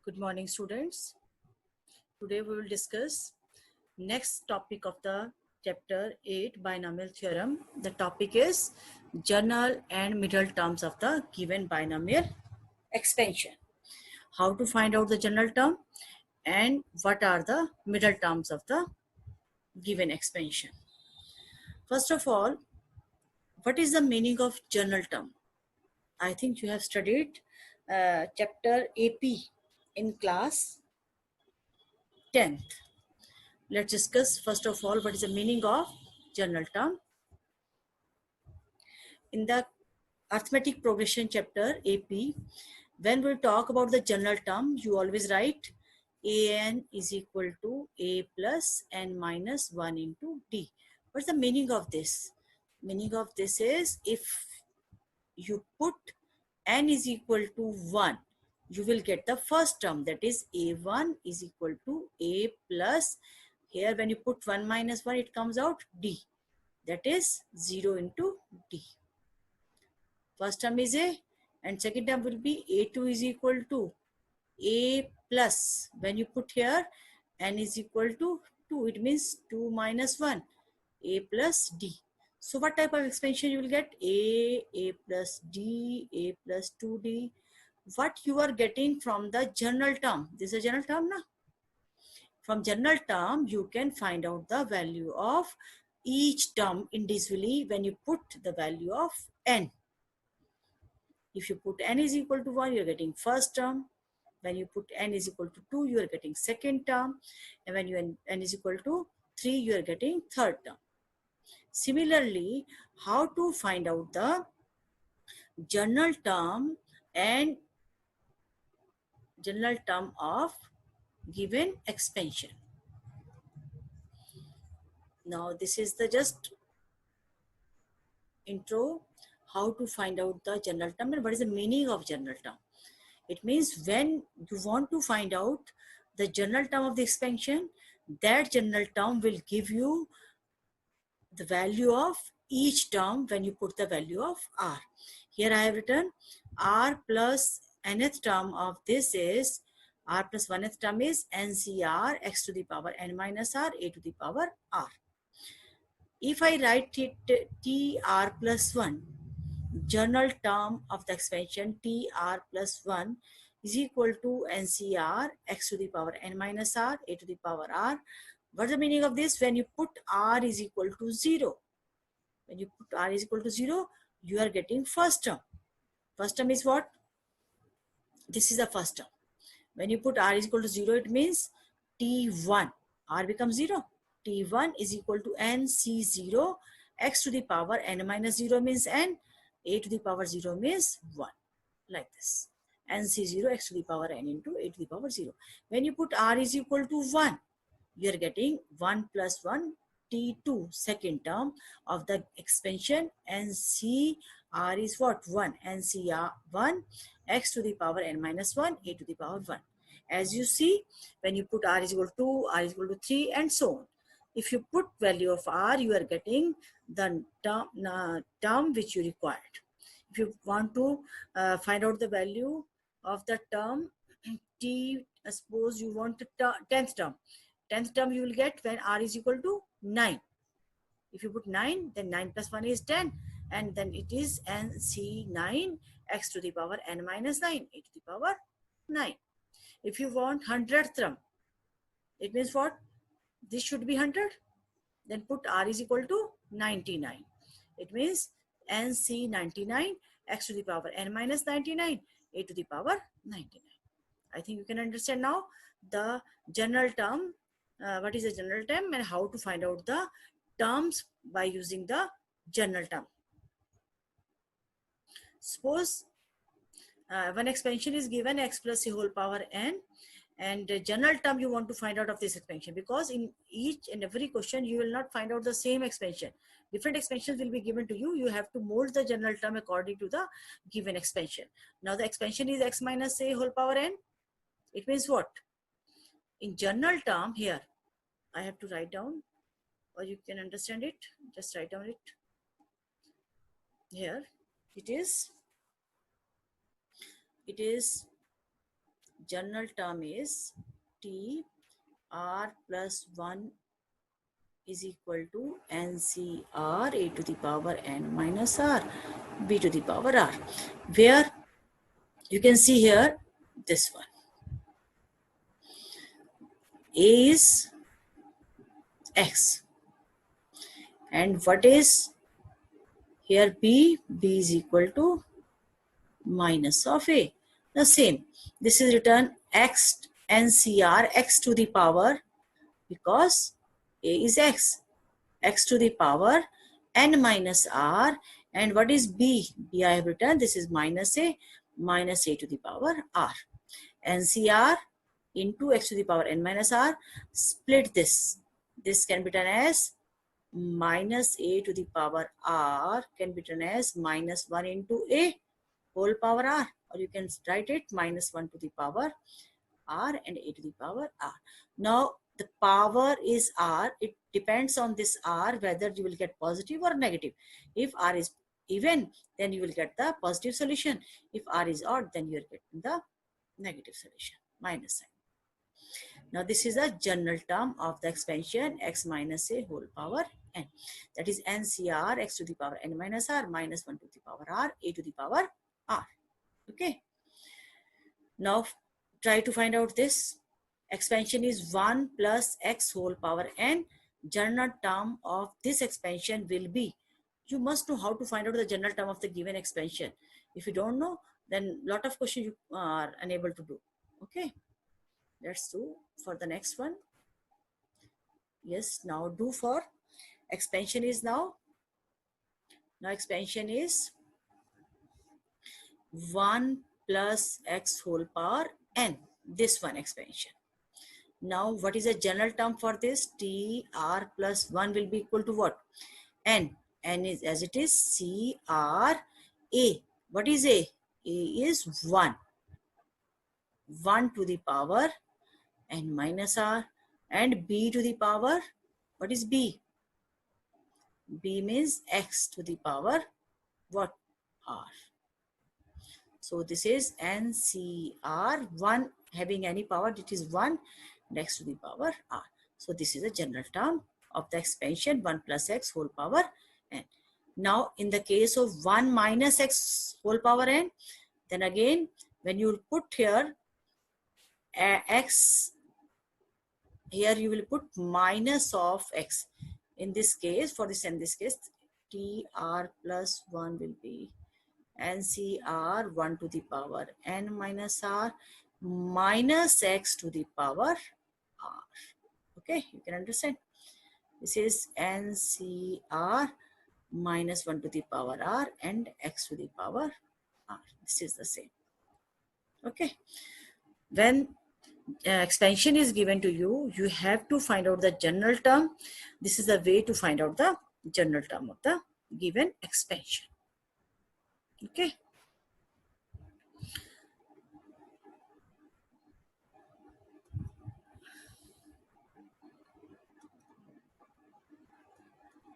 Good morning, students. Today we will discuss next topic of the chapter 8 binomial theorem. The topic is general and middle terms of the given binomial expansion. How to find out the general term and what are the middle terms of the given expansion. First of all, what is the meaning of general term? I think you have studied chapter AP in class 10th. Let's discuss first of all what is the meaning of general term. In the arithmetic progression chapter AP, when we talk about the general term, you always write an is equal to a plus n minus 1 into d. What's the meaning of this? Meaning of this is if you put n is equal to 1, you will get the first term, that is a1 is equal to a plus, here when you put 1 minus 1 it comes out d, that is 0 into d. First term is a and second term will be a2 is equal to a plus, when you put here n is equal to 2, it means 2 minus 1, a plus d. So what type of expansion you will get? A plus d, a plus 2d. What you are getting from the general term? This is a general term, na? From general term, you can find out the value of each term individually when you put the value of n. If you put n is equal to 1, you are getting first term. When you put n is equal to 2, you are getting second term. And when you n is equal to 3, you are getting third term. Similarly, how to find out the general term and general term of given expansion. Now this is the just intro, how to find out the general term and what is the meaning of general term. It means when you want to find out the general term of the expansion, that general term will give you the value of each term when you put the value of r. Here I have written r plus nth term of this is r plus 1th term is ncr x to the power n minus r a to the power r. If I write it tr plus 1, general term of the expansion tr plus 1 is equal to ncr x to the power n minus r a to the power r. What's the meaning of this? When you put r is equal to 0, when you put r is equal to 0, you are getting first term. First term is what? This is the first term. When you put r is equal to 0, it means t1, r becomes 0. t1 is equal to nc0 x to the power n minus 0 means n, a to the power 0 means 1, like this. nc0 x to the power n into a to the power 0. When you put r is equal to 1, you are getting 1 plus 1 t2, second term of the expansion, ncr is what? 1, ncr 1 x to the power n minus 1 a to the power 1. As you see, when you put r is equal to 2, r is equal to 3 and so on. If you put value of r, you are getting the term which you required. If you want to find out the value of the term t, suppose you want the 10th term. 10th term you will get when r is equal to 9. If you put 9, then 9 plus 1 is 10, and then it is nc9 x to the power n minus 9 a to the power 9. If you want 100th term, it means what? This should be 100. Then put r is equal to 99. It means nc99 x to the power n minus 99 a to the power 99. I think you can understand now the general term, what is the general term and how to find out the terms by using the general term. Suppose one expansion is given x plus a whole power n, and the general term you want to find out of this expansion, because in each and every question you will not find out the same expansion. Different expansions will be given to you. You have to mold the general term according to the given expansion. Now the expansion is x minus a whole power n. It means what? In general term, here I have to write down, or you can understand it, just write down it. Here it is general term is T R plus 1 is equal to NCR a to the power n minus R b to the power R, where you can see here this one. A is X. And what is here B? B is equal to minus of A. The same. This is written X NCR X to the power, because A is X. X to the power n minus R. And what is B? B I have written, this is minus A to the power R. NCR into X to the power n minus R. Split this. This can be written as minus A to the power R, can be written as minus 1 into A whole power R, or you can write it minus 1 to the power R and A to the power R. Now the power is R. It depends on this R whether you will get positive or negative. If R is even, then you will get the positive solution. If R is odd, then you are getting the negative solution, minus sign. Now this is a general term of the expansion x minus a whole power n. That is NCR x to the power n minus R minus 1 to the power R a to the power R. Okay. Now try to find out this. Expansion is 1 plus x whole power n. General term of this expansion will be, you must know how to find out the general term of the given expansion. If you don't know, then lot of questions you are unable to do. Okay. Let's do for the next one. Yes, now do for expansion is now expansion is 1 plus x whole power n. This one expansion. Now what is the general term for this? T R plus 1 will be equal to what? N. N is as it is C R A. What is A? A is 1. 1 to the power n minus R, and B to the power, what is B? B means x to the power what? R. So this is NCR, 1 having any power, it is 1 and x to the power R. So this is a general term of the expansion 1 plus x whole power n. Now in the case of 1 minus x whole power n, then again when you put here x, here you will put minus of x. In this case, for this and this case, TR plus 1 will be NCR 1 to the power n minus R minus x to the power R. Okay, you can understand. This is NCR minus 1 to the power R and x to the power R. This is the same. Okay. When expansion is given to you, you have to find out the general term. This is the way to find out the general term of the given expansion. Okay.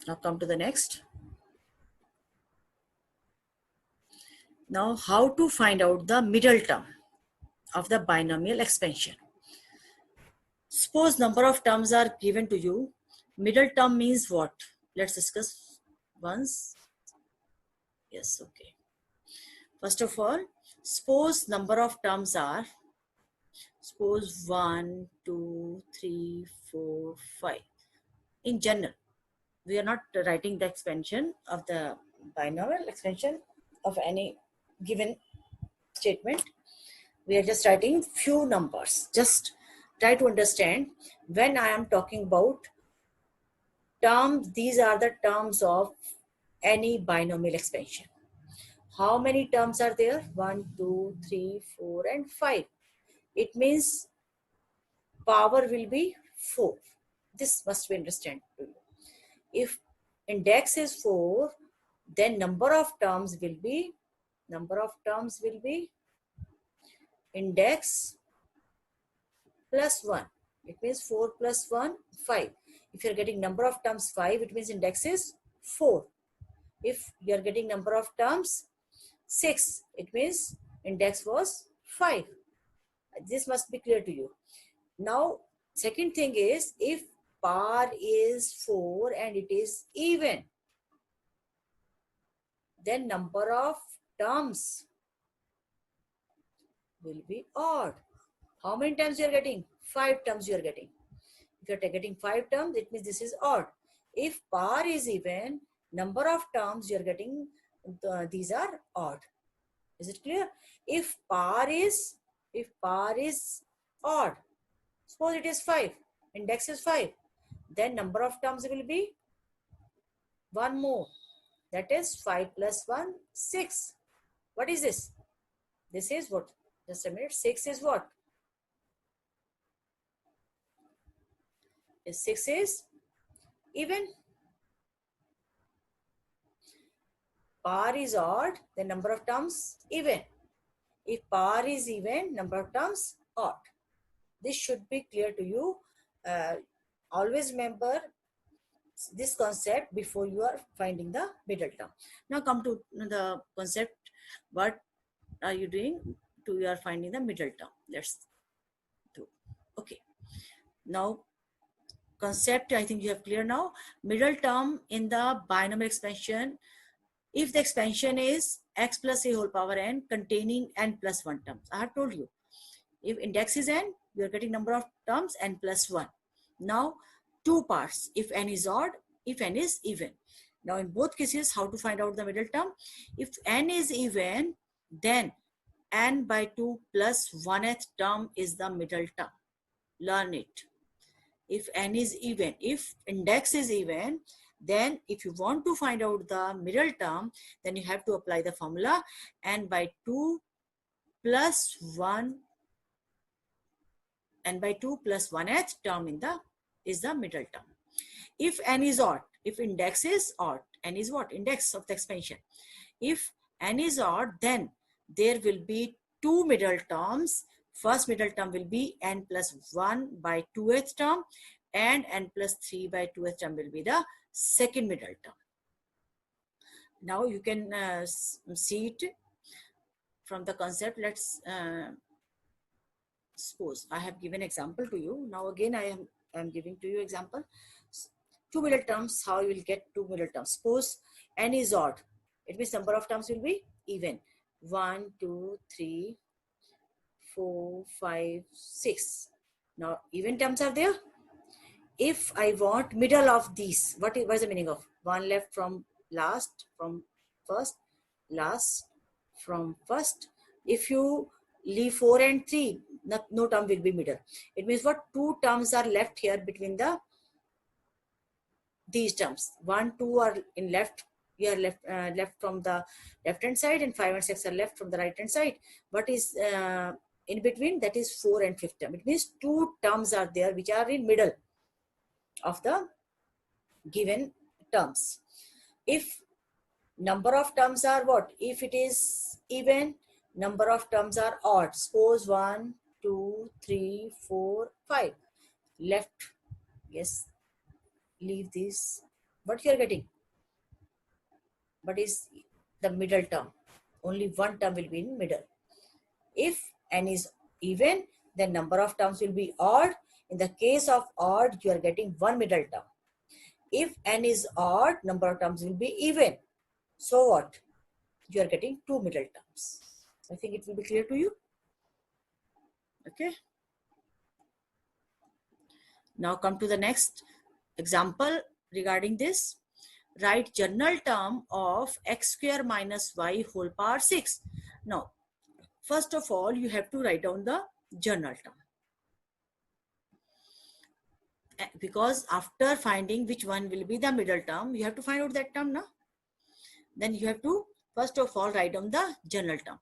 Now come to the next. Now how to find out the middle term of the binomial expansion. Suppose number of terms are given to you. Middle term means what? Let's discuss once. Yes, okay. First of all, suppose number of terms are, suppose 1, 2, 3, 4, 5. In general, we are not writing the expansion of the binomial expansion of any given statement. We are just writing few numbers. Just try to understand when I am talking about terms, these are the terms of any binomial expansion. How many terms are there? 1, 2, 3, 4 and 5. It means power will be 4. This must be understood. If index is 4, then number of terms will be index plus 1. It means 4 plus 1, 5. If you are getting number of terms 5, it means index is 4. If you are getting number of terms 6, it means index was 5. This must be clear to you. Now, second thing is, if par is 4 and it is even, then number of terms will be odd. How many terms you are getting? 5 terms you are getting. If you are getting 5 terms, it means this is odd. If par is even, number of terms you are getting, these are odd. Is it clear? If par is odd, suppose it is 5, index is 5, then number of terms will be one more. That is 5 plus 1, 6. What is this? This is what? Just a minute. 6 is what? 6 is even. Par is odd, the number of terms even. If par is even, number of terms odd. This should be clear to you. Always remember this concept before you are finding the middle term. Now come to the concept. What are you doing to you are finding the middle term? Let's do. Okay. Now concept, I think you have clear now. Middle term in the binomial expansion. If the expansion is x plus a whole power n containing n plus 1 terms. I have told you. If index is n, you are getting number of terms n plus 1. Now, two parts. If n is odd, if n is even. Now, in both cases, how to find out the middle term? If n is even, then n by 2 plus 1th term is the middle term. Learn it. If n is even, if index is even, then if you want to find out the middle term, then you have to apply the formula n by 2 plus 1, n by 2 plus 1th term is the middle term. If n is odd, if index is odd, n is what? Index of the expansion. If n is odd, then there will be two middle terms. First middle term will be n plus 1 by 2th term, and n plus 3 by 2th term will be the second middle term. Now you can see it from the concept. Let's suppose I have given example to you. Now again I am giving to you example. Two middle terms, how you will get two middle terms. Suppose n is odd. It means number of terms will be even. 1, 2, 3, 4, 5, 6. Now even terms are there. If I want middle of these, what is the meaning of? One left from last, from first, last from first. If you leave 4 and 3, no term will be middle. It means what? Two terms are left here between these terms. 1, 2 are in left. You are left from the left hand side, and 5 and 6 are left from the right hand side. What is in between? That is 4 and 5th term. It means two terms are there which are in middle of the given terms. If number of terms are what? If it is even, number of terms are odd. Suppose 1, 2, 3, 4, 5. Left, yes, leave this. What you are getting? What is the middle term? Only one term will be in middle. If n is even, then number of terms will be odd. In the case of odd, you are getting one middle term. If n is odd, number of terms will be even. So what? You are getting two middle terms. I think it will be clear to you. Okay. Now come to the next example regarding this. Write general term of x square minus y whole power 6. Now, first of all, you have to write down the general term. Because after finding which one will be the middle term, you have to find out that term now. Then you have to first of all write down the general term.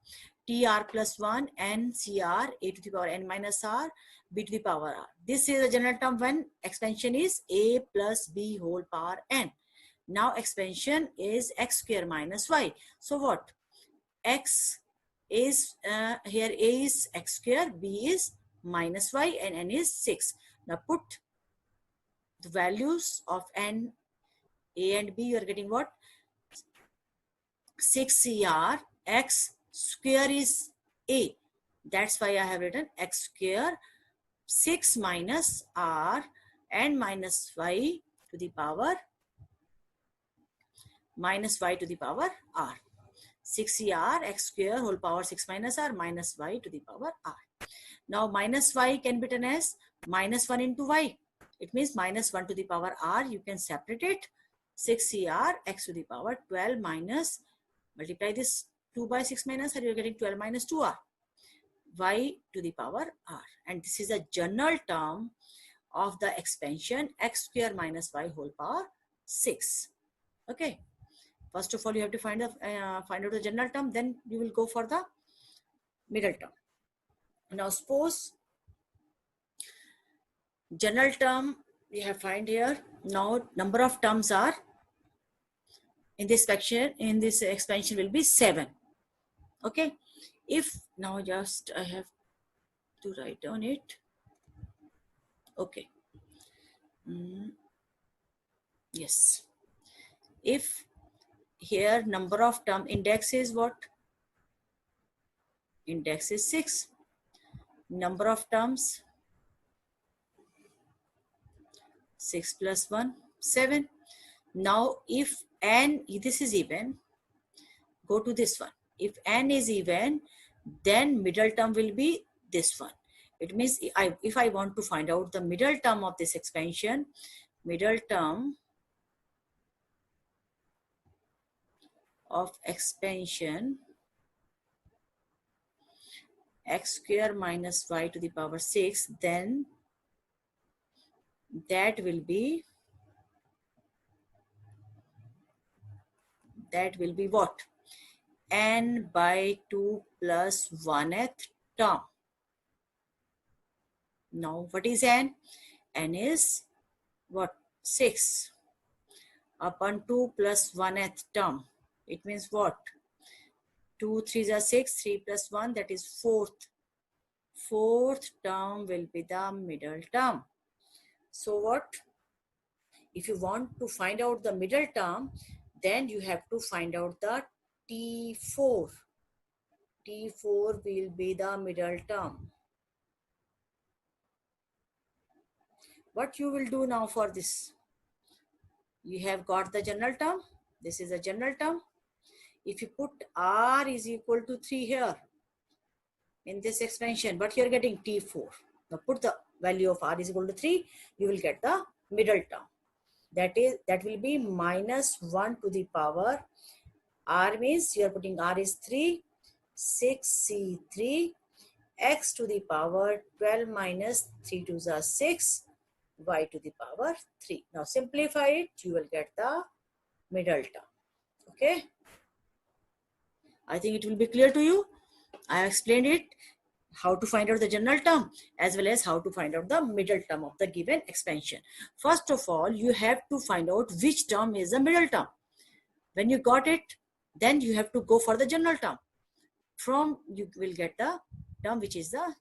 TR plus 1 n CR a to the power n minus r b to the power r. This is the general term when expansion is a plus b whole power n. Now expansion is x square minus y. So what? X is here a is x square, b is minus y, and n is 6. Now put the values of n, a and b. You are getting what? 6 CR, x square is a. That's why I have written x square 6 minus r and minus y to the power minus y to the power r. 6r x square whole power 6 minus r minus y to the power r. Now minus y can be written as minus 1 into y. It means minus 1 to the power r. You can separate it. 6cr x to the power 12 minus, multiply this 2 by 6 minus r, you're getting 12 minus 2r y to the power r. And this is a general term of the expansion x square minus y whole power 6. Okay. First of all, you have to find out the general term, then you will go for the middle term. Now suppose general term we have find here. Now number of terms are in this expansion will be 7. Okay. If now just I have to write down it. Okay. Yes. If here number of term index is what? Index is 6. Number of terms 6 plus 1 7. Now if n, this is even, go to this one. If n is even, then middle term will be this one. It means if I want to find out the middle term of this expansion, middle term of expansion x square minus y to the power 6, then that will be what? N by 2 plus 1th term. Now what is n? N is what? 6 upon 2 plus 1th term. It means what? 2 3s are 6, 3 plus 1, that is 4th. 4th term will be the middle term. So what? If you want to find out the middle term, then you have to find out the T4. T4 will be the middle term. What you will do now for this? You have got the general term. This is a general term. If you put r is equal to 3 here in this expansion, but you're getting T4. Now put the value of r is equal to 3, you will get the middle term. That will be minus 1 to the power, r means you are putting r is 3, 6c3 x to the power 12 minus 3 2s are 6 y to the power 3. Now simplify it, you will get the middle term. Okay, I think it will be clear to you. I have explained it, how to find out the general term as well as how to find out the middle term of the given expansion. First of all, you have to find out which term is the middle term. When you got it, then you have to go for the general term. From you will get the term which is the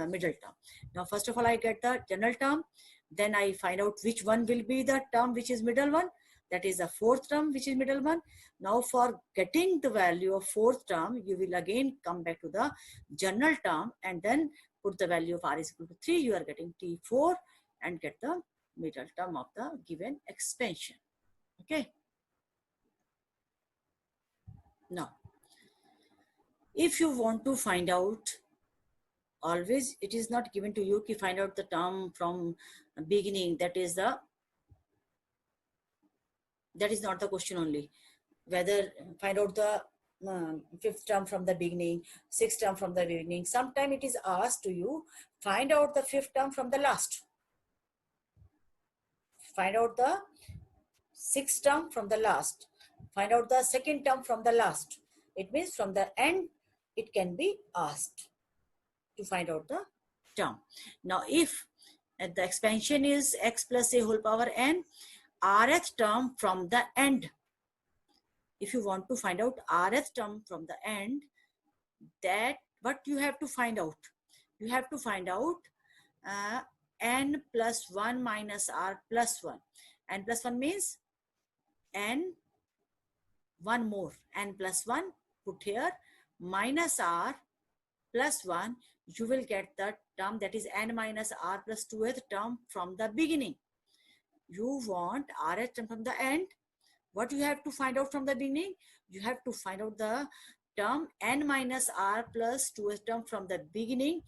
middle term. Now first of all, I get the general term, then I find out which one will be the term which is middle one. That is the 4th term which is middle one. Now for getting the value of 4th term, you will again come back to the general term and then put the value of r is equal to 3. You are getting T4 and get the middle term of the given expansion. Okay. Now, if you want to find out, always it is not given to you to find out the term from beginning. That is not the question only. Whether find out the 5th term from the beginning, 6th term from the beginning. Sometimes it is asked to you, find out the 5th term from the last. Find out the 6th term from the last. Find out the 2nd term from the last. It means from the end, it can be asked to find out the term. Now, if the expansion is x plus a whole power n, rth term from the end. If you want to find out rth term from the end, that what you have to find out? You have to find out n plus 1 minus r plus 1. N plus 1 means n, 1 more, n plus 1 put here, minus r plus 1, you will get the term that is n minus r plus 2th term from the beginning. You want rth term from the end. What you have to find out from the beginning? You have to find out the term n minus r plus 2th term from the beginning.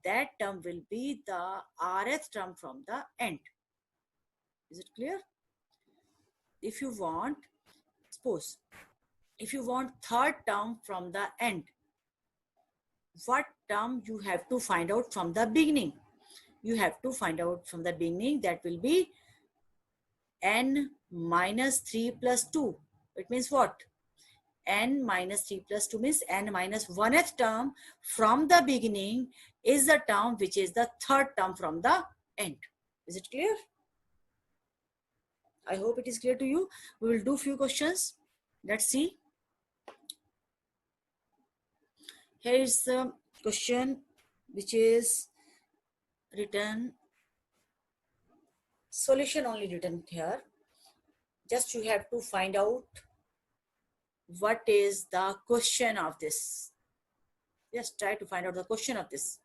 That term will be the rth term from the end. Is it clear? If you want, suppose, if you want third term from the end, what term you have to find out from the beginning? You have to find out from the beginning. That will be n minus 3 plus 2. It means what? N minus 3 plus 2 means n minus 1th term from the beginning is the term which is the third term from the end. Is it clear? I hope it is clear to you. We will do few questions. Let's see. Here is the question which is written, solution only written here. Just you have to find out what is the question of this. Just try to find out the question of this.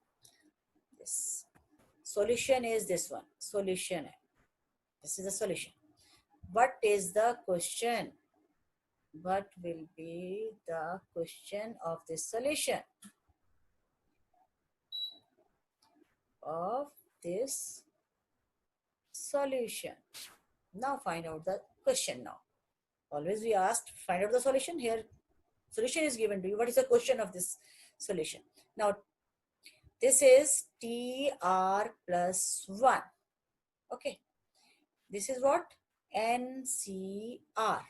Yes. Solution is this one. Solution. This is the solution. What is the question? What will be the question of this solution? Of this solution. Now find out the question now. Always we asked, find out the solution. Here, solution is given to you. What is the question of this solution? Now, this is TR plus 1. Okay. This is what? NCR.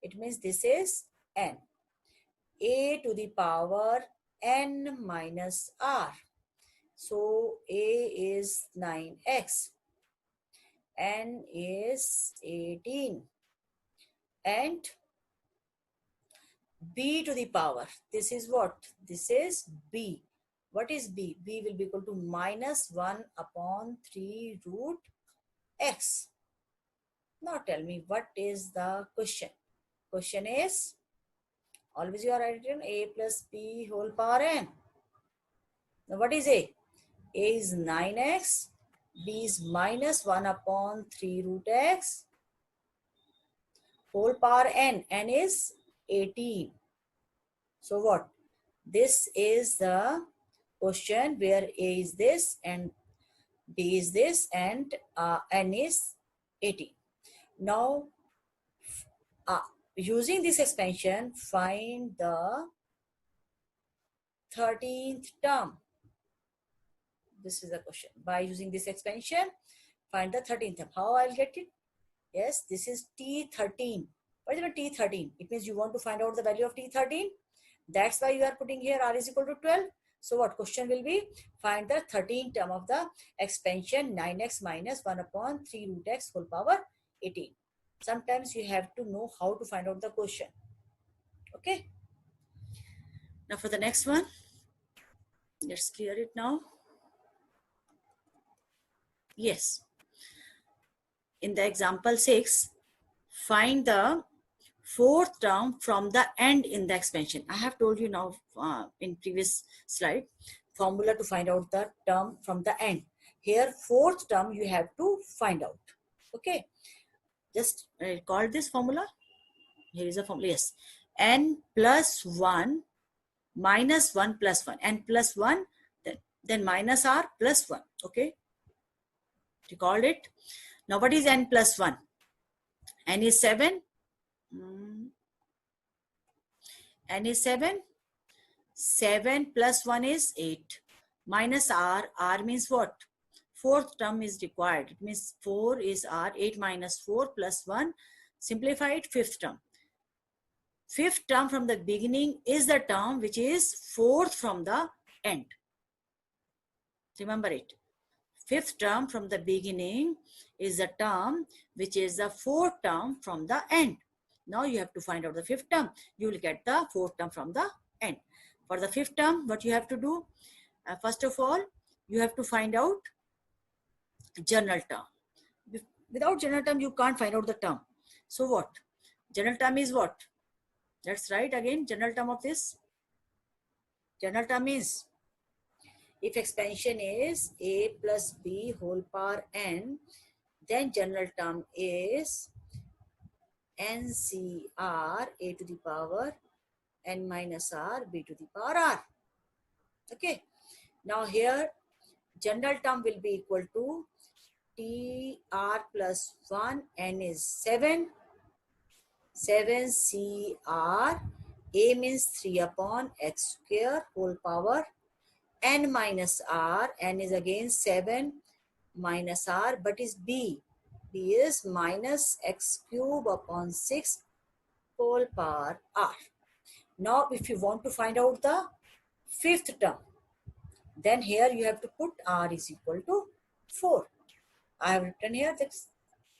It means this is N. A to the power N minus R. So, A is 9x. N is 18. And B to the power. This is what? This is B. What is B? B will be equal to minus 1 upon 3 root x. Now tell me, what is the question? Question is, always you are writing A plus B whole power n. Now what is A? A is 9x. B is minus 1 upon 3 root x. Whole power n. N is 18. So what? This is the question where A is this and B is this and N is 18. Now, using this expansion, find the 13th term. This is the question. By using this expansion, find the 13th term. How I'll get it? Yes, this is T13. What is the T13? It means you want to find out the value of T13. That's why you are putting here R is equal to 12. So what question will be? Find the 13th term of the expansion 9x minus 1 upon 3 root x whole power 18. Sometimes you have to know how to find out the question. Okay. Now for the next one, let's clear it now. Yes. In the example 6, find the fourth term from the end in the expansion. I have told you now in previous slide, formula to find out the term from the end. Here, fourth term you have to find out. Okay. Just call this formula. Here is a formula. Yes. N plus 1 minus 1 plus 1. N plus 1, then minus R plus 1. Okay. Recall it. Now what is N plus 1? N is 7. N is 7. 7 plus 1 is 8. Minus R. R means what? Fourth term is required. It means 4 is R. 8 minus 4 plus 1. Simplify it. Fifth term. Fifth term from the beginning is the term which is fourth from the end. Remember it. Fifth term from the beginning is the term which is the fourth term from the end. Now you have to find out the fifth term. You will get the fourth term from the end. For the fifth term, what you have to do? First of all, you have to find out general term. Without general term, you can't find out the term. So what? General term is what? Let's write again general term of this. General term is If expansion is a plus b whole power n, then general term is NCR a to the power n minus r b to the power r. Okay. Now here general term will be equal to TR plus 1, n is 7, 7CR, a means 3 upon x square whole power n minus r, n is again 7 minus r, but is b. b is minus x cube upon 6 whole power r. Now if you want to find out the fifth term, then here you have to put r is equal to 4. I have written here that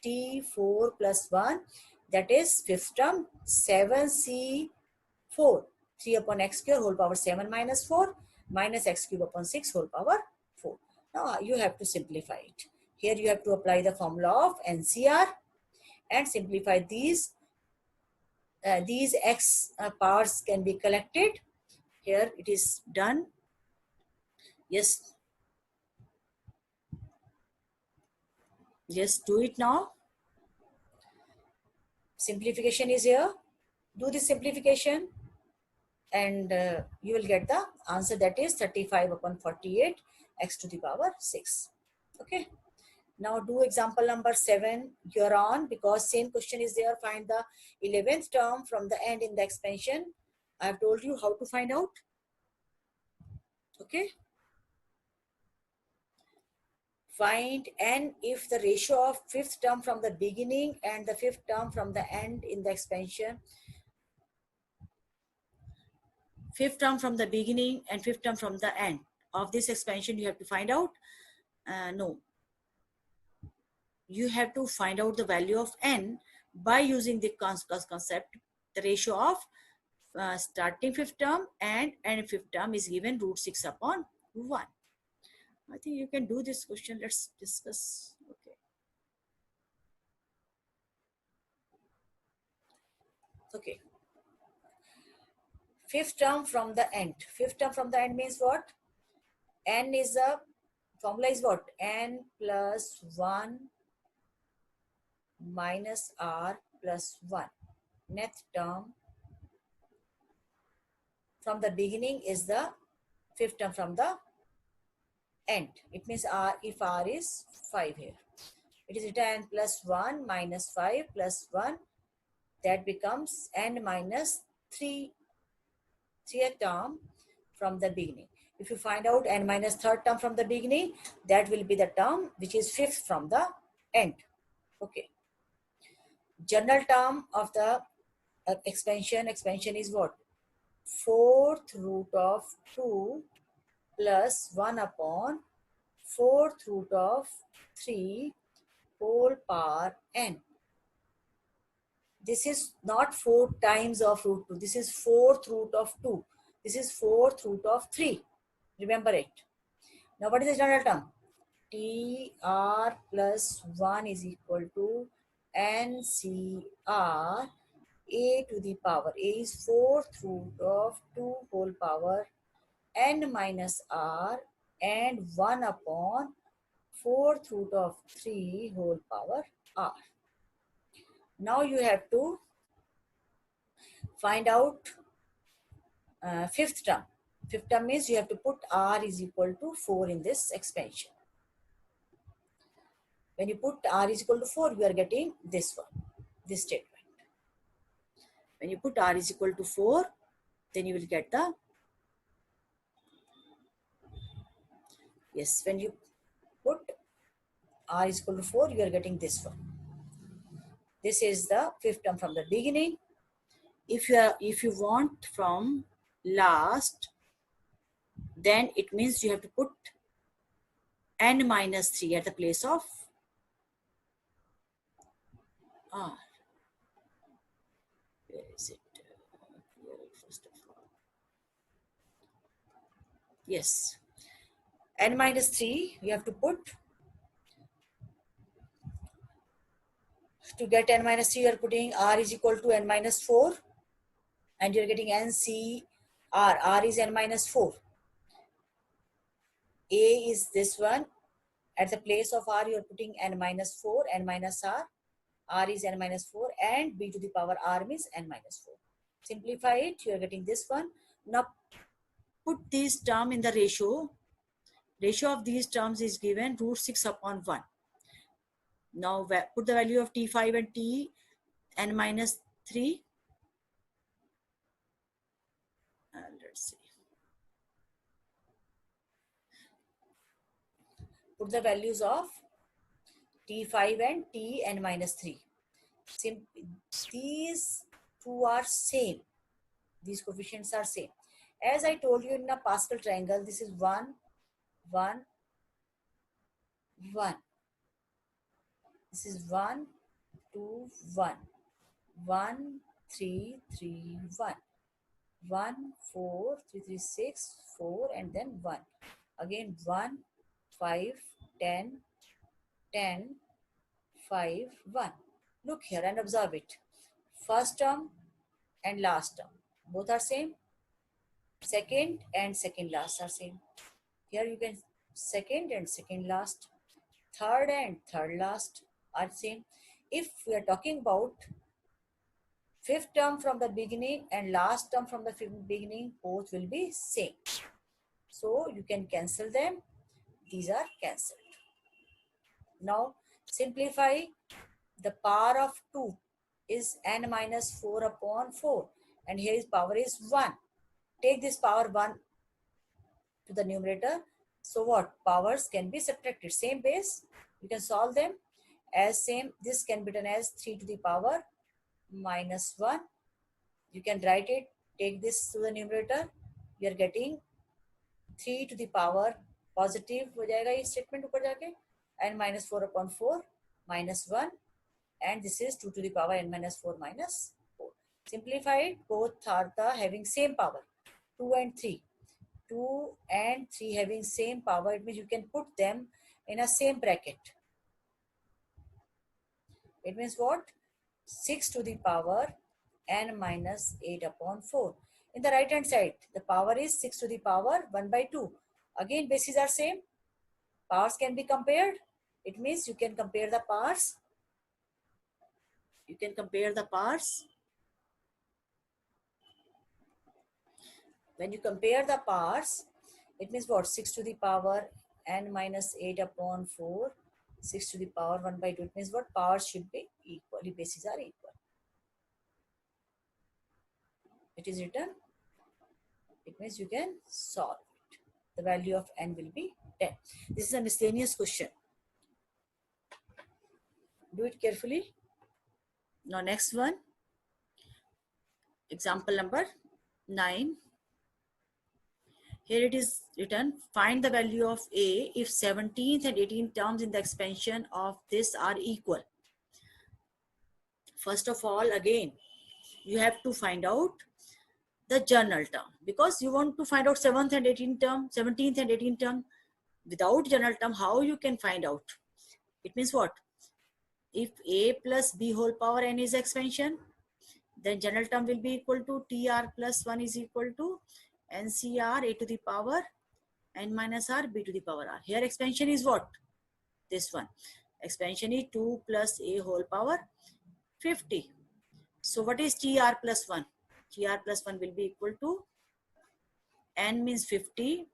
T4 plus 1, that is fifth term, 7C4, 3 upon x square whole power 7 minus 4 minus x cube upon 6 whole power 4. Now you have to simplify it. Here you have to apply the formula of NCR and simplify these. These x powers can be collected. Here it is done. Yes. Yes, do it now. Simplification is here. Do the simplification and you will get the answer, that is 35 upon 48 x to the power 6. Okay. Now do example number 7 here on, because same question is there. Find the 11th term from the end in the expansion. I have told you how to find out. Okay. Find n if the ratio of fifth term from the beginning and the fifth term from the end in the expansion. Fifth term from the beginning and fifth term from the end of this expansion you have to find out. No. You have to find out the value of n by using the concept, the ratio of starting fifth term and end fifth term is given root 6 upon 1. I think you can do this question. Let's discuss. Okay. Okay. Fifth term from the end. Fifth term from the end means what? N is a formula is what? N plus 1 minus r plus 1. Nth term from the beginning is the fifth term from the end. It means r, if r is 5 here, it is written n plus 1 minus 5 plus 1, that becomes n minus 3 term from the beginning. If you find out n minus third term from the beginning, that will be the term which is fifth from the end. Okay. General term of the expansion is what? Fourth root of 2 plus 1 upon fourth root of 3 whole power n. This is not 4 times of root 2. This is fourth root of 2. This is fourth root of 3. Remember it. Now what is the general term? TR plus 1 is equal to NCR a to the power. A is fourth root of 2 whole power n minus r and 1 upon fourth root of 3 whole power r. Now you have to find out fifth term. Fifth term means you have to put r is equal to 4 in this expansion. When you put r is equal to 4, you are getting this one, this statement. When you put r is equal to 4, then you will get the, yes, when you put r is equal to 4, you are getting this one. This is the fifth term from the beginning. If you want from last, then it means you have to put n minus 3 at the place of r. Where is it? First of all, yes, n minus 3 you have to put. To get n minus 3, you are putting r is equal to n minus 4 and you are getting NCR. R is n minus 4. A is this one. At the place of r, you are putting n minus 4, n minus r is n minus 4, and b to the power r means n minus 4. Simplify it, you are getting this one. Now put this term in the ratio. Ratio of these terms is given root 6 upon 1. Now put the value of t5 and t n minus 3. Let's see. Put the values of t5 and t n minus 3. These two are same. These coefficients are same. As I told you in a Pascal triangle, this is 1, 1, 1. This is 1, 2, 1. 1, 3, 3, 1. 1, 4, 3, 3, 6, 4, and then 1. Again 1, 5, 10, 10, 5, 1. Look here and observe it. First term and last term, both are same. Second and second last are same. Here you can second and second last. Third and third last are same. If we are talking about fifth term from the beginning and last term from the beginning, both will be same. So you can cancel them. These are cancelled. Now simplify. The power of 2 is n minus 4 upon 4. And here is power is 1. Take this power 1 to the numerator. So what? Powers can be subtracted. Same base. You can solve them as same. This can be done as 3 to the power minus 1. You can write it. Take this to the numerator. You are getting 3 to the power positive हो जाएगा ये statement ऊपर जाके n minus 4 upon 4 minus 1, and this is 2 to the power n minus 4 minus 4. Simplify it. Both are the having same power. 2 and 3. 2 and 3 having same power. It means you can put them in a same bracket. It means what? 6 to the power n minus 8 upon 4. In the right hand side, the power is 6 to the power 1 by 2. Again, bases are same. Powers can be compared. It means you can compare the powers. You can compare the powers. When you compare the powers, it means what? 6 to the power n minus 8 upon 4. 6 to the power 1 by 2. It means what? Powers should be equal. The bases are equal. It is written. It means you can solve it. The value of n will be 10. This is a miscellaneous question. Do it carefully. Now next one. Example number 9. Here it is written, find the value of A if 17th and 18th terms in the expansion of this are equal. First of all, again, you have to find out the general term, because you want to find out 7th and 18th term, 17th and 18th term. Without general term, how you can find out? It means what? If A plus B whole power n is expansion, then general term will be equal to TR plus 1 is equal to NCR A to the power n minus R B to the power R. Here expansion is what? This one. Expansion is 2 plus A whole power 50. So what is TR plus 1? TR plus 1 will be equal to n means 50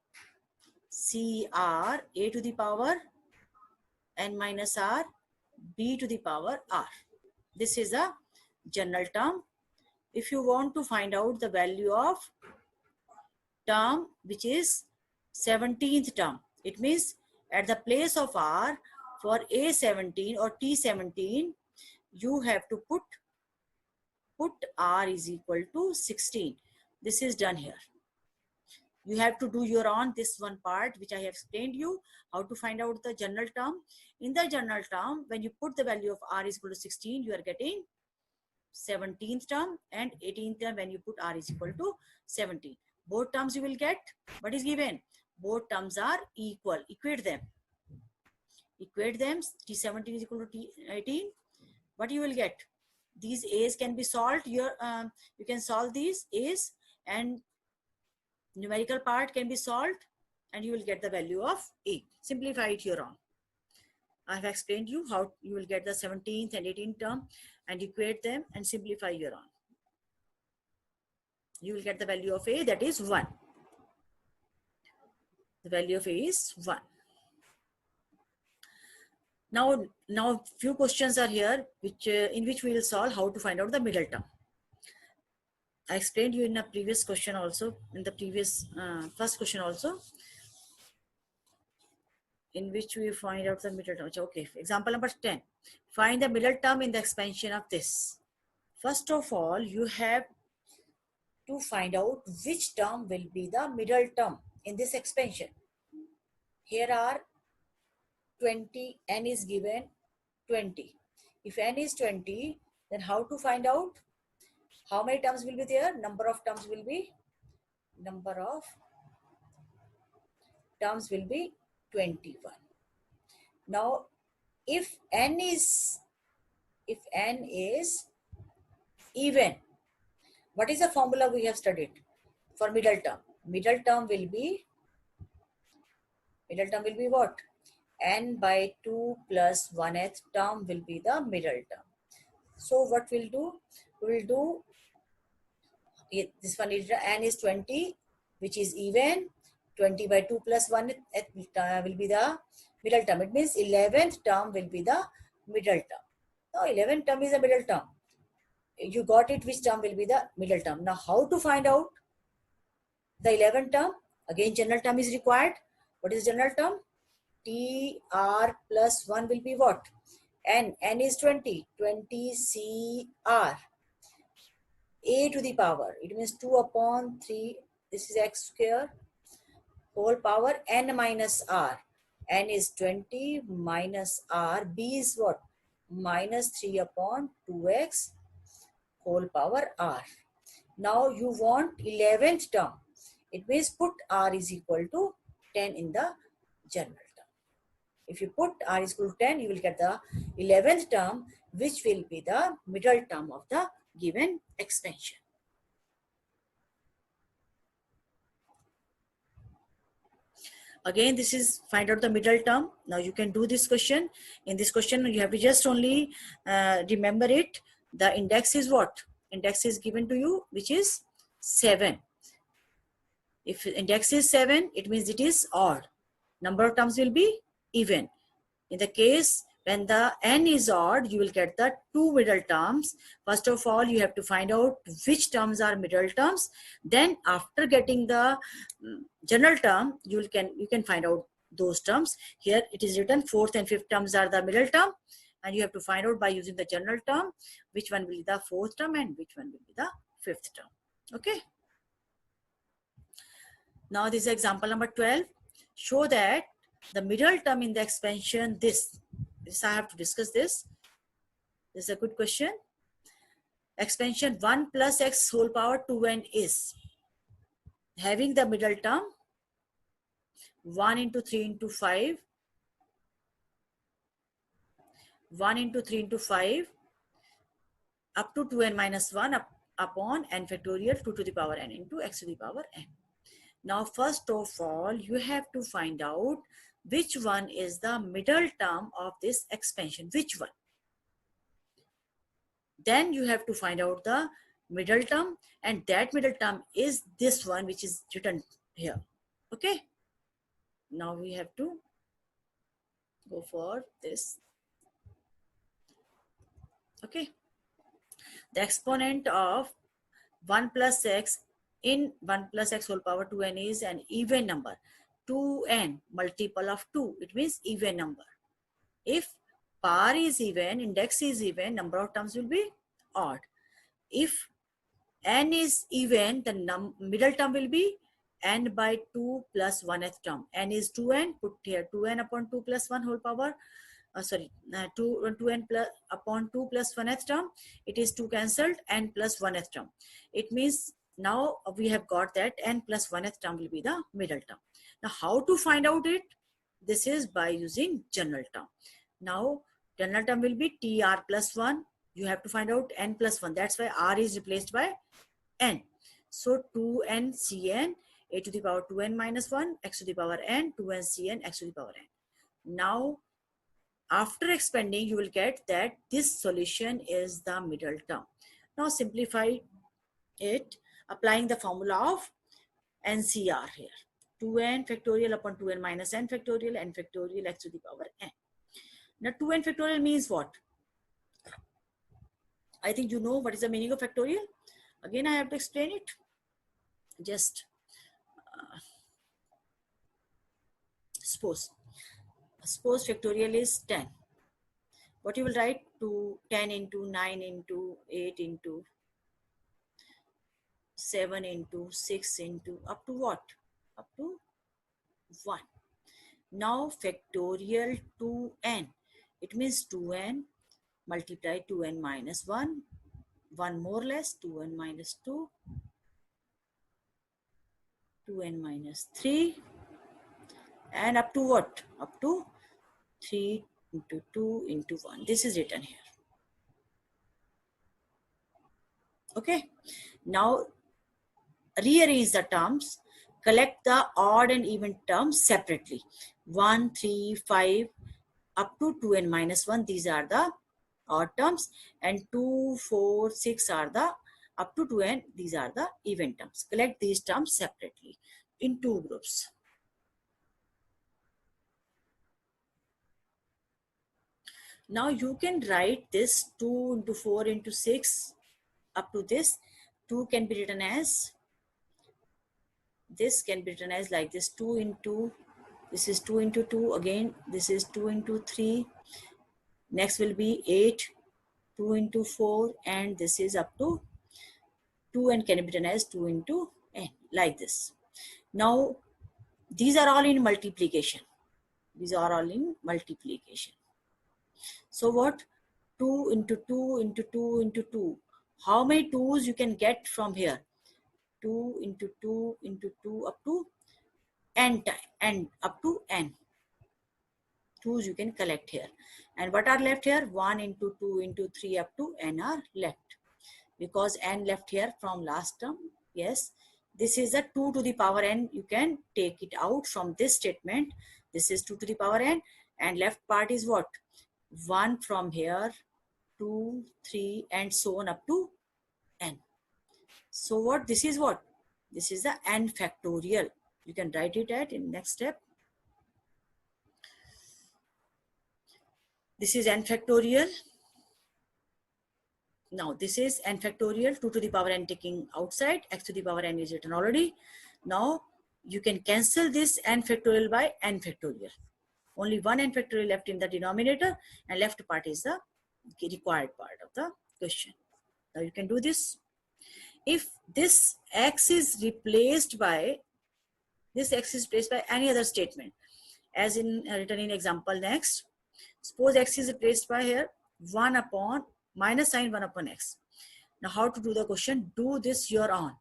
CR A to the power n minus R B to the power R. This is a general term. If you want to find out the value of term which is 17th term, it means at the place of R for A17 or T17, you have to put R is equal to 16. This is done here. You have to do your own this one part which I have explained you how to find out the general term. In the general term, when you put the value of R is equal to 16, you are getting 17th term, and 18th term when you put R is equal to 17. Both terms you will get. What is given? Both terms are equal. Equate them. Equate them. T17 is equal to T18. What you will get? These A's can be solved. You can solve these A's, and numerical part can be solved, and you will get the value of A. Simplify it here on. I have explained you how you will get the 17th and 18th term and equate them and simplify here on. You will get the value of A, that is 1. The value of A is 1. Now few questions are here which in which we will solve how to find out the middle term. I explained you in a previous question also, in the previous first question also, in which we find out the middle term. Okay, example number 10. Find the middle term in the expansion of this. First of all, you have to find out which term will be the middle term in this expansion. Here are 20, n is given 20. If n is 20, then how to find out how many terms will be there? Number of terms will be 21. Now, if n is even, what is the formula we have studied for middle term? Middle term will be what? N by 2 plus 1th term will be the middle term. So what we'll do? We will do this one is n is 20, which is even. 20 by 2 plus 1 will be the middle term. It means 11th term will be the middle term. Now 11th term is the middle term. You got it, which term will be the middle term. Now how to find out the 11th term? Again, general term is required. What is general term? TR plus 1 will be what? N is 20. 20 CR. A to the power. It means 2 upon 3. This is x square. Whole power n minus r. N is 20 minus r. B is what? Minus 3 upon 2x whole power r. Now you want 11th term. It means put r is equal to 10 in the general term. If you put r is equal to 10, you will get the 11th term, which will be the middle term of the given expansion. Again, this is find out the middle term. Now you can do this question. In this question, you have to just only remember it. The index is what? Index is given to you, which is 7. If index is 7, it means it is odd. Number of terms will be even. In the case when the n is odd, you will get the 2 middle terms. First of all, you have to find out which terms are middle terms. Then after getting the general term, you can find out those terms. Here it is written 4th and 5th terms are the middle term, and you have to find out by using the general term which one will be the 4th term and which one will be the 5th term. Okay. Now this is example number 12. Show that the middle term in the expansion, this I have to discuss this. This is a good question. Expansion 1 plus x whole power 2n is having the middle term 1 into 3 into 5, 1 into 3 into 5 up to 2n minus 1 upon n factorial 2 to the power n into x to the power n. Now first of all, you have to find out which one is the middle term of this expansion, which one. Then you have to find out the middle term, and that middle term is this one which is written here. Okay. Now we have to go for this. Okay. The exponent of 1 plus x in 1 plus x whole power 2n is an even number. 2n multiple of 2, it means even number. If power is even, index is even, number of terms will be odd. If n is even, the middle term will be n by 2 plus 1th term. N is 2n, put here 2n upon 2 plus 1 whole power. 2n plus upon 2 plus 1th term. It is 2 cancelled, n plus 1th term. It means now we have got that n plus 1th term will be the middle term. Now how to find out it? This is by using general term. Now general term will be tr plus 1. You have to find out n plus 1. That's why r is replaced by n. So 2n cn, a to the power 2n minus 1, x to the power n, 2n cn, x to the power n. Now, after expanding, you will get that this solution is the middle term. Now, simplify it, applying the formula of NCR here. 2n factorial upon 2n minus n factorial x to the power n. Now 2n factorial means what? I think you know what is the meaning of factorial. Again, I have to explain it. Just suppose factorial is 10. What you will write? To 10 into 9 into 8 into 7 into 6 into up to what? Up to 1. Now factorial 2n. It means 2n multiply 2n minus 1. 1 more or less, 2n minus 2. 2n minus 3. And up to what? Up to 3 into 2 into 1. This is written here. Okay. Now rearrange the terms. Collect the odd and even terms separately. 1, 3, 5 up to 2n minus 1. These are the odd terms. And 2, 4, 6 are the up to 2n. These are the even terms. Collect these terms separately in two groups. Now you can write this 2 into 4 into 6 up to this. 2 can be written as, this can be written as like this, 2 into, this is 2 into 2 again, this is 2 into 3, next will be 8, 2 into 4, and this is up to 2 and can be written as 2 into n, like this. Now these are all in multiplication. These are all in multiplication. So what? 2 into 2 into 2 into 2. How many 2's you can get from here? 2 into 2 into 2 up to n time, and up to n. 2's you can collect here. And what are left here? 1 into 2 into 3 up to n are left. Because n left here from last term. Yes. This is a 2 to the power n. You can take it out from this statement. This is 2 to the power n. And left part is what? 1 from here, 2, 3, and so on up to n. So what? This is what? This is the n factorial. You can write it at in next step. This is n factorial. Now this is n factorial, 2 to the power n taking outside, x to the power n is written already. Now you can cancel this n factorial by n factorial. Only one n factorial left in the denominator, and left part is the required part of the question. Now you can do this. If this x is replaced by, any other statement, as in written in example next. Suppose x is replaced by here 1 upon minus sign 1 upon x. Now how to do the question? Do this your own.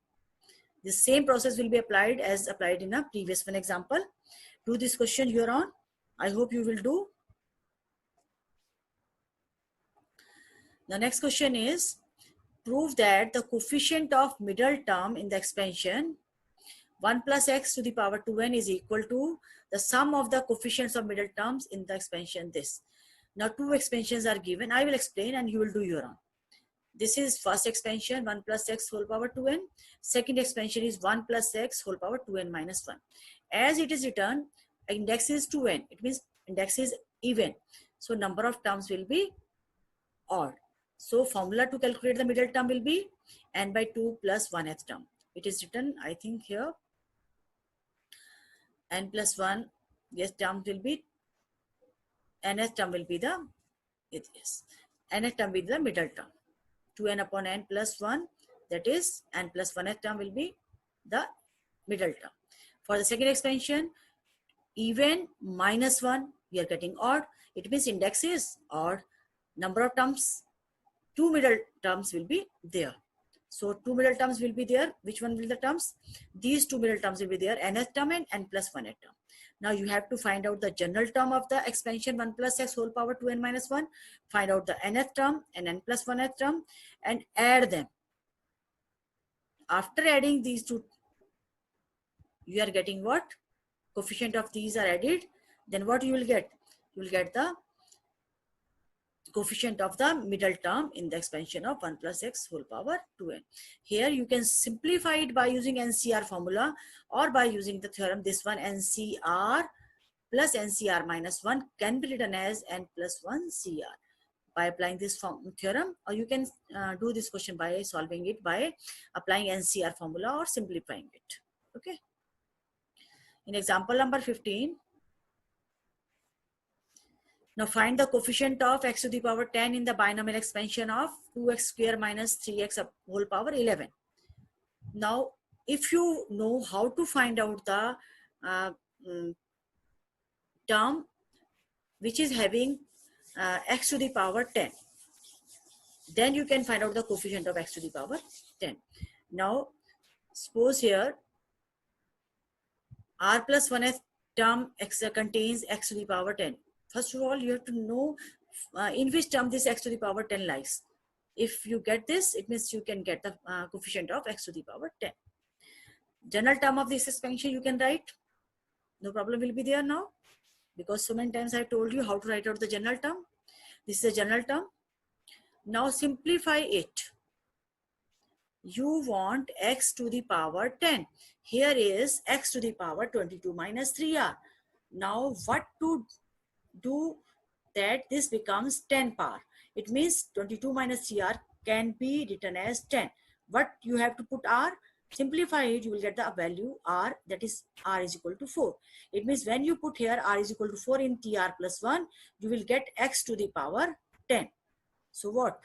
The same process will be applied as applied in a previous one example. Do this question your own. I hope you will do. The next question is, prove that the coefficient of middle term in the expansion 1 plus x to the power 2n is equal to the sum of the coefficients of middle terms in the expansion this. Now two expansions are given. I will explain and you will do your own. This is first expansion 1 plus x whole power 2n. Second expansion is 1 plus x whole power 2n minus 1. As it is written, index is 2n. It means index is even. So number of terms will be odd. So formula to calculate the middle term will be n by 2 plus 1th term. It is written, I think here, n plus 1, yes, term will be, nth term will be the, it is, nth term will be the middle term. 2n upon n plus 1, that is, n plus 1th term will be the middle term. For the second expansion, even minus 1, we are getting odd. It means index is odd. Number of terms, 2 middle terms will be there. So 2 middle terms will be there. Which one will the terms? These 2 middle terms will be there, nth term and n plus 1th term. Now you have to find out the general term of the expansion 1 plus x whole power 2n minus 1. Find out the nth term and n plus 1th term and add them. After adding these two, you are getting what? Coefficient of these are added, then what you will get? You will get the coefficient of the middle term in the expansion of 1 plus x whole power 2n. Here you can simplify it by using NCR formula or by using the theorem. This one NCR plus NCR minus 1 can be written as n plus 1 CR by applying this theorem, or you can do this question by solving it by applying NCR formula or simplifying it. Okay. In example number 15, now find the coefficient of x to the power 10 in the binomial expansion of 2x square minus 3x whole power 11. Now, if you know how to find out the uh, term which is having x to the power 10, then you can find out the coefficient of x to the power 10. Now, suppose here r plus 1th term x contains x to the power 10. First of all, you have to know in which term this x to the power 10 lies. If you get this, it means you can get the coefficient of x to the power 10. General term of this expansion you can write. No problem will be there now, because so many times I told you how to write out the general term. This is a general term. Now simplify it. You want x to the power 10. Here is x to the power 22 minus 3r. Now what to do that this becomes 10 power? It means 22 minus 3r can be written as 10. What you have to put r? Simplify it, you will get the value r, that is r is equal to 4. It means when you put here r is equal to 4 in tr plus 1, you will get x to the power 10. So what?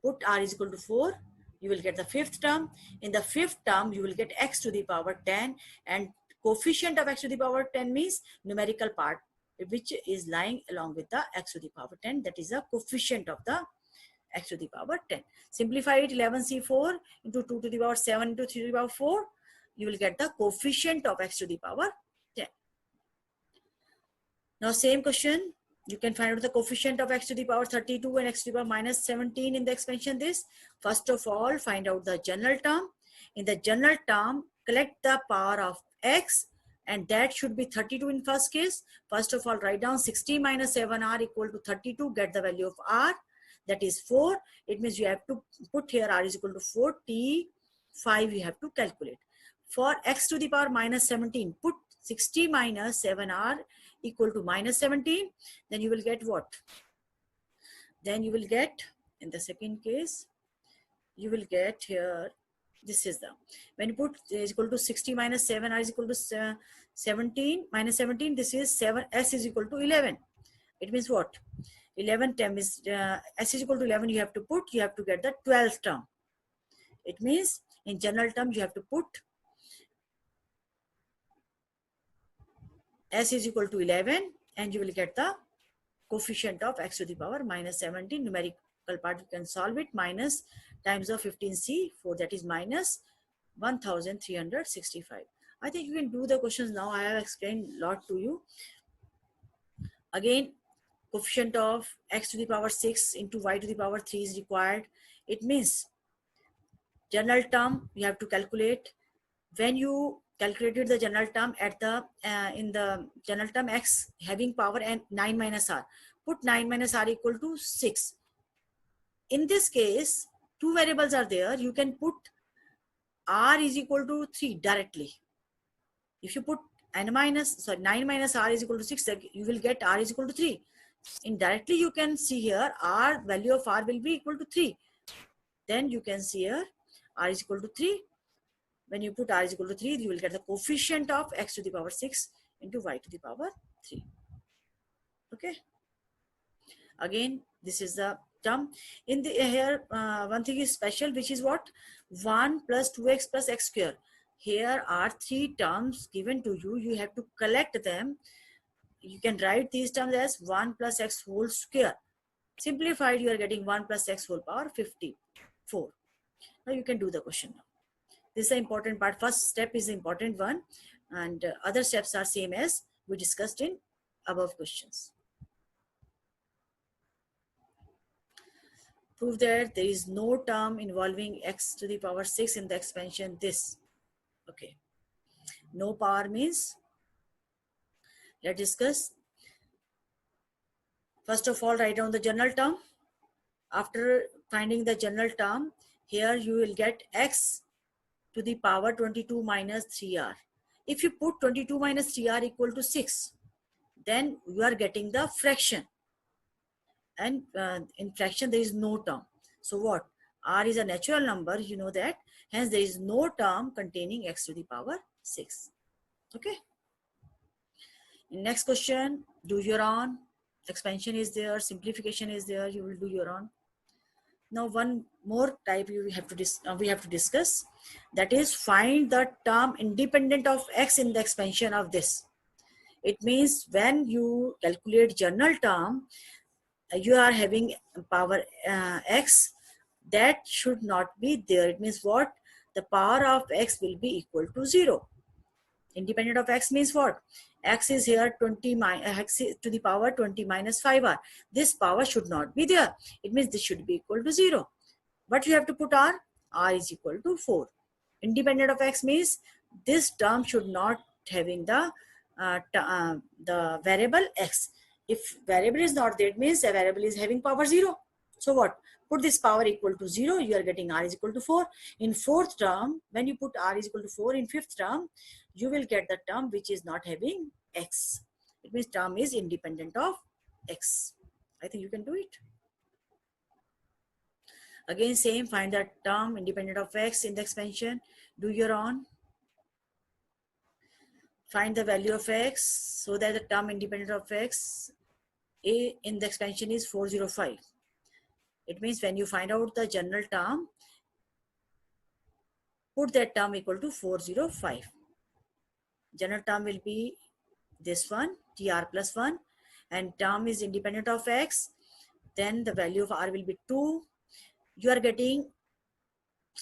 Put r is equal to 4, you will get the fifth term. In the fifth term, you will get x to the power 10, and coefficient of x to the power 10 means numerical part which is lying along with the x to the power 10. That is the coefficient of the x to the power 10. Simplify it, 11c4 into 2 to the power 7 into 3 to the power 4. You will get the coefficient of x to the power 10. Now same question. You can find out the coefficient of x to the power 32 and x to the power minus 17 in the expansion this. First of all, find out the general term. In the general term, collect the power of x, and that should be 32 in first case. First of all, write down 60 minus 7r equal to 32. Get the value of r, that is 4. It means you have to put here r is equal to 4, t5 you have to calculate. For x to the power minus 17, put 60 minus 7r equal to minus 17, then you will get what? Then you will get, in the second case, you will get here, this is the, when you put is equal to 60 minus 7, r is equal to 17, minus 17, this is 7, s is equal to 11. It means what? 11 term is, s is equal to 11, you have to put, you have to get the 12th term. It means in general term, you have to put s is equal to 11, and you will get the coefficient of x to the power minus 17. Numerical part, you can solve it. Minus times of 15c4, that is minus 1365. I think you can do the questions now. I have explained a lot to you. Again, coefficient of x to the power 6 into y to the power 3 is required. It means general term you have to calculate. When you calculated the general term at the in the general term x having power and 9 minus r, put 9 minus r equal to 6. In this case, two variables are there. You can put r is equal to 3 directly. If you put 9 minus r is equal to 6, you will get r is equal to 3. Indirectly, you can see here r, value of r will be equal to 3. Then you can see here r is equal to 3. When you put r is equal to 3, you will get the coefficient of x to the power 6 into y to the power 3. Okay. Again, this is the term. In the here, one thing is special, which is what? 1 plus 2x plus x square. Here are 3 terms given to you. You have to collect them. You can write these terms as 1 plus x whole square. Simplified, you are getting 1 plus x whole power 54. Now you can do the question now. This is the important part. First step is the important one, and other steps are same as we discussed in above questions. Prove that there is no term involving x to the power 6 in the expansion this. Okay. No power means, let's discuss. First of all, write down the general term. After finding the general term, here you will get x to the power 22 minus 3r. If you put 22 minus 3r equal to 6, then you are getting the fraction. And in fraction, there is no term. So what? R is a natural number, you know that. Hence, there is no term containing x to the power 6. Okay. In next question, do your own. Expansion is there, simplification is there, you will do your own. Now one more type we have to discuss, that is find the term independent of x in the expansion of this. It means when you calculate general term, you are having power x, that should not be there. It means what? The power of x will be equal to 0. Independent of x means what? X is here 20 x to the power 20 minus 5r. This power should not be there. It means this should be equal to 0. But you have to put r. R is equal to 4. Independent of x means this term should not having the variable x. If variable is not there, it means the variable is having power 0. So what? Put this power equal to 0, you are getting r is equal to 4. In fourth term, when you put r is equal to 4 in fifth term, you will get the term which is not having x. It means term is independent of x. I think you can do it. Again, same, find the term independent of x in the expansion. Do your own. Find the value of x so that the term independent of x a in the expansion is 405. It means when you find out the general term, put that term equal to 405. General term will be this one, tr plus 1, and term is independent of x. Then the value of r will be 2. You are getting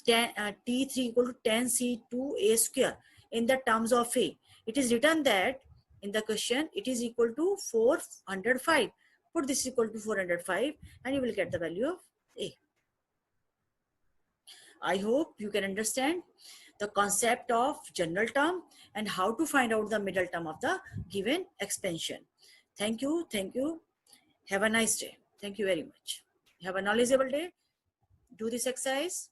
T3 equal to 10C2A square in the terms of A. It is written that in the question it is equal to 405. Put this equal to 405 and you will get the value of A. I hope you can understand the concept of general term and how to find out the middle term of the given expansion. Thank you. Thank you. Have a nice day. Thank you very much. Have a knowledgeable day. Do this exercise.